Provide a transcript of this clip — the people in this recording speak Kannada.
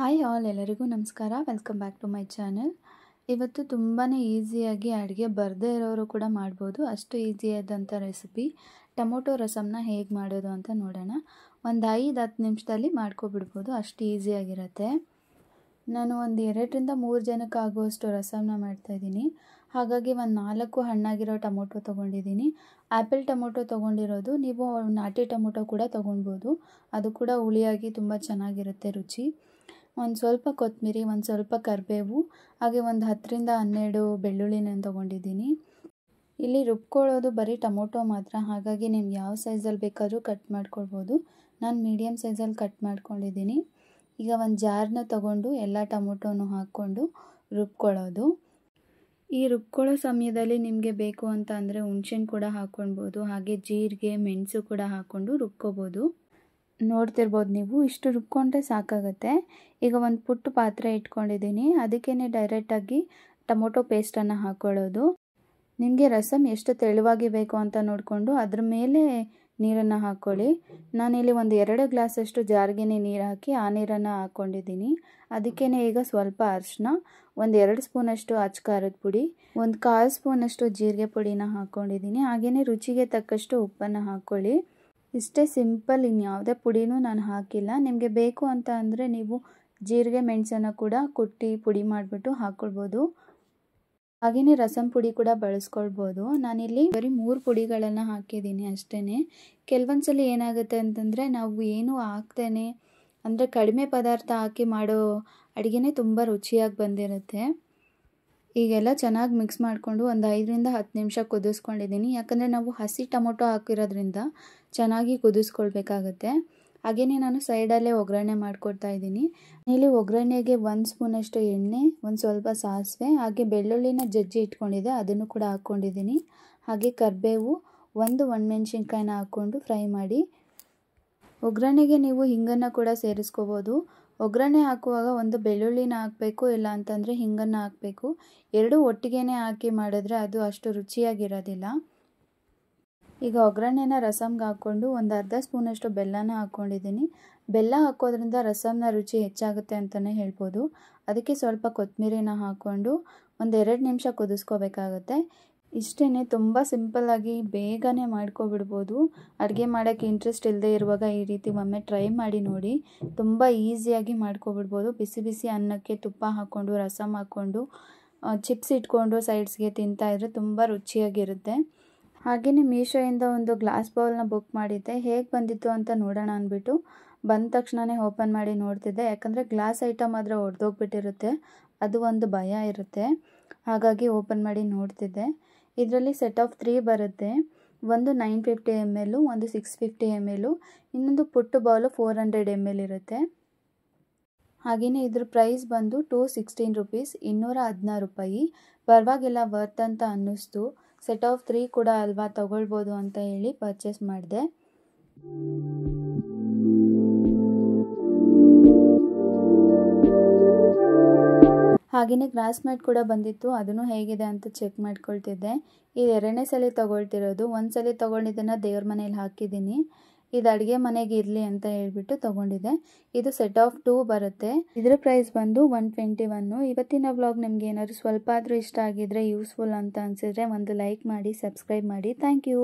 ಹಾಯ್ ಆಲ್, ಎಲ್ಲರಿಗೂ ನಮಸ್ಕಾರ. Welcome back to my channel. ಇವತ್ತು ತುಂಬಾ ಈಸಿಯಾಗಿ ಅಡುಗೆ ಬರದೇ ಇರೋರು ಕೂಡ ಮಾಡ್ಬೋದು. ಅಷ್ಟು ಈಸಿಯಾದಂಥ ರೆಸಿಪಿ ಟೊಮೊಟೊ ರಸಮ್ನ ಹೇಗೆ ಮಾಡೋದು ಅಂತ ನೋಡೋಣ. ಒಂದು 5-10 ನಿಮಿಷದಲ್ಲಿ ಮಾಡ್ಕೊಬಿಡ್ಬೋದು, ಅಷ್ಟು ಈಸಿಯಾಗಿರುತ್ತೆ. ನಾನು ಒಂದು 2ರಿಂದ 3 ಜನಕ್ಕೆ ಆಗುವಷ್ಟು ರಸಮ್ನ ಮಾಡ್ತಾಯಿದ್ದೀನಿ. ಹಾಗಾಗಿ ಒಂದು 4 ಹಣ್ಣಾಗಿರೋ ಟೊಮೊಟೊ ತೊಗೊಂಡಿದ್ದೀನಿ. ಆ್ಯಪಲ್ ಟೊಮೊಟೊ ತೊಗೊಂಡಿರೋದು, ನೀವು ನಾಟಿ ಟೊಮೊಟೊ ಕೂಡ ತೊಗೊಳ್ಬೋದು. ಅದು ಕೂಡ ಹುಳಿಯಾಗಿ ತುಂಬ ಚೆನ್ನಾಗಿರುತ್ತೆ ರುಚಿ. ಒಂದು ಸ್ವಲ್ಪ ಕೊತ್ತಂಬರಿ, ಒಂದು ಸ್ವಲ್ಪ ಕರಿಬೇವು, ಹಾಗೆ ಒಂದು 10ರಿಂದ 12 ಬೆಳ್ಳುಳ್ಳಿನ ತೊಗೊಂಡಿದ್ದೀನಿ. ಇಲ್ಲಿ ರುಬ್ಕೊಳ್ಳೋದು ಬರೀ ಟೊಮೊಟೊ ಮಾತ್ರ, ಹಾಗಾಗಿ ನೀವು ಯಾವ ಸೈಜಲ್ಲಿ ಬೇಕಾದರೂ ಕಟ್ ಮಾಡ್ಕೊಳ್ಬೋದು. ನಾನು ಮೀಡಿಯಮ್ ಸೈಜಲ್ಲಿ ಕಟ್ ಮಾಡ್ಕೊಂಡಿದ್ದೀನಿ. ಈಗ ಒಂದು ಜಾರ್ನ ತೊಗೊಂಡು ಎಲ್ಲ ಟೊಮೊಟೊನೂ ಹಾಕ್ಕೊಂಡು ರುಬ್ಕೊಳ್ಳೋದು. ಈ ರುಬ್ಕೊಳ್ಳೋ ಸಮಯದಲ್ಲಿ ನಿಮಗೆ ಬೇಕು ಅಂತ ಅಂದರೆ ಹುಣ್ಸೆಹಣ್ಣು ಕೂಡ ಹಾಕ್ಕೊಳ್ಬೋದು, ಹಾಗೆ ಜೀರಿಗೆ, ಮೆಣಸು ಕೂಡ ಹಾಕ್ಕೊಂಡು ರುಬ್ಕೋಬೋದು. ನೋಡ್ತಿರ್ಬೋದು ನೀವು, ಇಷ್ಟು ರುಬ್ಕೊಂಡ್ರೆ ಸಾಕಾಗುತ್ತೆ. ಈಗ ಒಂದು ಪುಟ್ಟ ಪಾತ್ರೆ ಇಟ್ಕೊಂಡಿದ್ದೀನಿ, ಅದಕ್ಕೇ ಡೈರೆಕ್ಟಾಗಿ ಟೊಮೊಟೊ ಪೇಸ್ಟನ್ನು ಹಾಕ್ಕೊಳ್ಳೋದು. ನಿಮಗೆ ರಸಮ್ ಎಷ್ಟು ತೆಳುವಾಗಿ ಬೇಕು ಅಂತ ನೋಡಿಕೊಂಡು ಅದ್ರ ಮೇಲೆ ನೀರನ್ನು ಹಾಕ್ಕೊಳ್ಳಿ. ನಾನಿಲ್ಲಿ ಒಂದು 2 ಗ್ಲಾಸಷ್ಟು ಜಾರ್ಗೆ ನೀರು ಹಾಕಿ ಆ ನೀರನ್ನು ಹಾಕ್ಕೊಂಡಿದ್ದೀನಿ. ಅದಕ್ಕೇ ಈಗ ಸ್ವಲ್ಪ ಅರಿಶಿನ, ಒಂದು 2 ಸ್ಪೂನಷ್ಟು ಅಚ್ಚ ಖಾರದ ಪುಡಿ, ಒಂದು 1/4 ಸ್ಪೂನಷ್ಟು ಜೀರಿಗೆ ಪುಡಿನ ಹಾಕ್ಕೊಂಡಿದ್ದೀನಿ. ಹಾಗೆಯೇ ರುಚಿಗೆ ತಕ್ಕಷ್ಟು ಉಪ್ಪನ್ನು ಹಾಕ್ಕೊಳ್ಳಿ. ಇಷ್ಟೇ ಸಿಂಪಲ್, ಇನ್ಯಾವುದೇ ಪುಡಿನೂ ನಾನು ಹಾಕಿಲ್ಲ. ನಿಮಗೆ ಬೇಕು ಅಂತ ಅಂದರೆ ನೀವು ಜೀರಿಗೆ ಮೆಣಸನ್ನು ಕೂಡ ಕುಟ್ಟಿ ಪುಡಿ ಮಾಡಿಬಿಟ್ಟು ಹಾಕ್ಕೊಳ್ಬೋದು. ಹಾಗೆಯೇ ರಸಮ್ ಪುಡಿ ಕೂಡ ಬಳಸ್ಕೊಳ್ಬೋದು. ನಾನಿಲ್ಲಿ ಬರೀ 3 ಪುಡಿಗಳನ್ನು ಹಾಕಿದ್ದೀನಿ ಅಷ್ಟೇ. ಕೆಲವೊಂದು ಸಲ ಏನಾಗುತ್ತೆ ಅಂತಂದರೆ ನಾವು ಏನೂ ಹಾಕ್ತೇನೆ ಅಂದರೆ ಕಡಿಮೆ ಪದಾರ್ಥ ಹಾಕಿ ಮಾಡೋ ಅಡುಗೆನೇ ತುಂಬ ರುಚಿಯಾಗಿ ಬಂದಿರುತ್ತೆ. ಈಗೆಲ್ಲ ಚೆನ್ನಾಗಿ ಮಿಕ್ಸ್ ಮಾಡಿಕೊಂಡು ಒಂದು 5ರಿಂದ 10 ನಿಮಿಷ ಕುದಿಸ್ಕೊಂಡಿದ್ದೀನಿ. ಯಾಕಂದರೆ ನಾವು ಹಸಿ ಟೊಮೊಟೊ ಹಾಕಿರೋದ್ರಿಂದ ಚೆನ್ನಾಗಿ ಕುದಿಸ್ಕೊಳ್ಬೇಕಾಗತ್ತೆ. ಹಾಗೆಯೇ ನಾನು ಸೈಡಲ್ಲೇ ಒಗ್ಗರಣೆ ಮಾಡಿಕೊಡ್ತಾ ಇದ್ದೀನಿ. ಇಲ್ಲಿ ಒಗ್ಗರಣೆಗೆ 1 ಸ್ಪೂನಷ್ಟು ಎಣ್ಣೆ, ಒಂದು ಸ್ವಲ್ಪ ಸಾಸಿವೆ, ಹಾಗೆ ಬೆಳ್ಳುಳ್ಳಿನ ಜಜ್ಜಿ ಇಟ್ಕೊಂಡಿದ್ದೆ ಅದನ್ನು ಕೂಡ ಹಾಕ್ಕೊಂಡಿದ್ದೀನಿ. ಹಾಗೆ ಕರಿಬೇವು, ಒಂದು ಒಣಮೆಣ್ಸಿನ್ಕಾಯಿನ ಹಾಕ್ಕೊಂಡು ಫ್ರೈ ಮಾಡಿ. ಒಗ್ಗರಣೆಗೆ ನೀವು ಹಿಂಗನ್ನು ಕೂಡ ಸೇರಿಸ್ಕೋಬೋದು. ಒಗ್ಗರಣೆ ಹಾಕುವಾಗ ಒಂದು ಬೆಳ್ಳುಳ್ಳಿನ ಹಾಕಬೇಕು, ಇಲ್ಲ ಅಂತಂದರೆ ಹಿಂಗನ್ನು ಹಾಕಬೇಕು. ಎರಡೂ ಒಟ್ಟಿಗೆ ಹಾಕಿ ಮಾಡಿದ್ರೆ ಅದು ಅಷ್ಟು ರುಚಿಯಾಗಿರೋದಿಲ್ಲ. ಈಗ ಒಗ್ಗರಣೆನ ರಸಮ್ಗೆ ಹಾಕ್ಕೊಂಡು ಒಂದು ಅರ್ಧ ಸ್ಪೂನಷ್ಟು ಬೆಲ್ಲನ ಹಾಕ್ಕೊಂಡಿದ್ದೀನಿ. ಬೆಲ್ಲ ಹಾಕೋದ್ರಿಂದ ರಸಮ್ನ ರುಚಿ ಹೆಚ್ಚಾಗುತ್ತೆ ಅಂತಲೇ ಹೇಳ್ಬೋದು. ಅದಕ್ಕೆ ಸ್ವಲ್ಪ ಕೊತ್ತಂಬರಿನ ಹಾಕ್ಕೊಂಡು ಒಂದು 2 ನಿಮಿಷ ಕುದಿಸ್ಕೋಬೇಕಾಗತ್ತೆ. ಇಷ್ಟೇ, ತುಂಬ ಸಿಂಪಲ್ಲಾಗಿ ಬೇಗನೆ ಮಾಡ್ಕೊಬಿಡ್ಬೋದು. ಅಡುಗೆ ಮಾಡೋಕ್ಕೆ ಇಂಟ್ರೆಸ್ಟ್ ಇಲ್ಲದೆ ಇರುವಾಗ ಈ ರೀತಿ ಒಮ್ಮೆ ಟ್ರೈ ಮಾಡಿ ನೋಡಿ, ತುಂಬ ಈಸಿಯಾಗಿ ಮಾಡ್ಕೊಬಿಡ್ಬೋದು. ಬಿಸಿ ಬಿಸಿ ಅನ್ನಕ್ಕೆ ತುಪ್ಪ ಹಾಕ್ಕೊಂಡು ರಸಮ್ ಹಾಕ್ಕೊಂಡು ಚಿಪ್ಸ್ ಇಟ್ಕೊಂಡು ಸೈಡ್ಸ್ಗೆ ತಿಂತಾಯಿದ್ರೆ ತುಂಬ ರುಚಿಯಾಗಿರುತ್ತೆ. ಹಾಗೆಯೇ ಮೀಶೋಯಿಂದ ಒಂದು ಗ್ಲಾಸ್ ಬೌಲ್ನ ಬುಕ್ ಮಾಡಿದ್ದೆ. ಹೇಗೆ ಬಂದಿತ್ತು ಅಂತ ನೋಡೋಣ ಅಂದ್ಬಿಟ್ಟು ಬಂದ ತಕ್ಷಣವೇ ಓಪನ್ ಮಾಡಿ ನೋಡ್ತಿದ್ದೆ. ಯಾಕಂದರೆ ಗ್ಲಾಸ್ ಐಟಮ್ ಆದರೆ ಒಡೆದೋಗ್ಬಿಟ್ಟಿರುತ್ತೆ, ಅದು ಒಂದು ಭಯ ಇರುತ್ತೆ. ಹಾಗಾಗಿ ಓಪನ್ ಮಾಡಿ ನೋಡ್ತಿದ್ದೆ. ಇದರಲ್ಲಿ ಸೆಟ್ ಆಫ್ 3 ಬರುತ್ತೆ. ಒಂದು 950 ml, ಒಂದು 650 ml, ಇನ್ನೊಂದು ಪುಟ್ಟ ಬೌಲು 400 ml ಇರುತ್ತೆ. ಹಾಗೆಯೇ ಇದ್ರ ಪ್ರೈಸ್ ಬಂದು 216 ರುಪೀಸ್, 216 ರೂಪಾಯಿ. ಪರವಾಗಿಲ್ಲ, ವರ್ತ್ ಅಂತ ಅನ್ನಿಸ್ತು. ಸೆಟ್ ಆಫ್ 3 ಕೂಡ ಅಲ್ವಾ, ತಗೊಳ್ಬೋದು ಅಂತ ಹೇಳಿ ಪರ್ಚೇಸ್ ಮಾಡಿದೆ. ಹಾಗೆಯೇ ಗ್ರಾಸ್ ಮ್ಯಾಟ್ ಕೂಡ ಬಂದಿತ್ತು, ಅದನ್ನು ಹೇಗಿದೆ ಅಂತ ಚೆಕ್ ಮಾಡ್ಕೊಳ್ತಿದ್ದೆ. ಇದು 2ನೇ ಸಲ ತೊಗೊಳ್ತಿರೋದು. ಒಂದು ಸಲ ತೊಗೊಂಡಿದ್ದನ್ನು ದೇವ್ರ ಮನೇಲಿ ಹಾಕಿದ್ದೀನಿ. ಇದು ಅಡುಗೆ ಮನೆಗೆ ಇರಲಿ ಅಂತ ಹೇಳ್ಬಿಟ್ಟು ತೊಗೊಂಡಿದ್ದೆ. ಇದು ಸೆಟ್ ಆಫ್ 2 ಬರುತ್ತೆ. ಇದರ ಪ್ರೈಸ್ ಬಂದು 121. ಇವತ್ತಿನ ವ್ಲಾಗ್ ನಿಮ್ಗೆ ಏನಾದರೂ ಸ್ವಲ್ಪ ಆದರೂ ಇಷ್ಟ ಆಗಿದ್ರೆ, ಯೂಸ್ಫುಲ್ ಅಂತ ಅನಿಸಿದ್ರೆ ಒಂದು ಲೈಕ್ ಮಾಡಿ, ಸಬ್ಸ್ಕ್ರೈಬ್ ಮಾಡಿ. Thank you.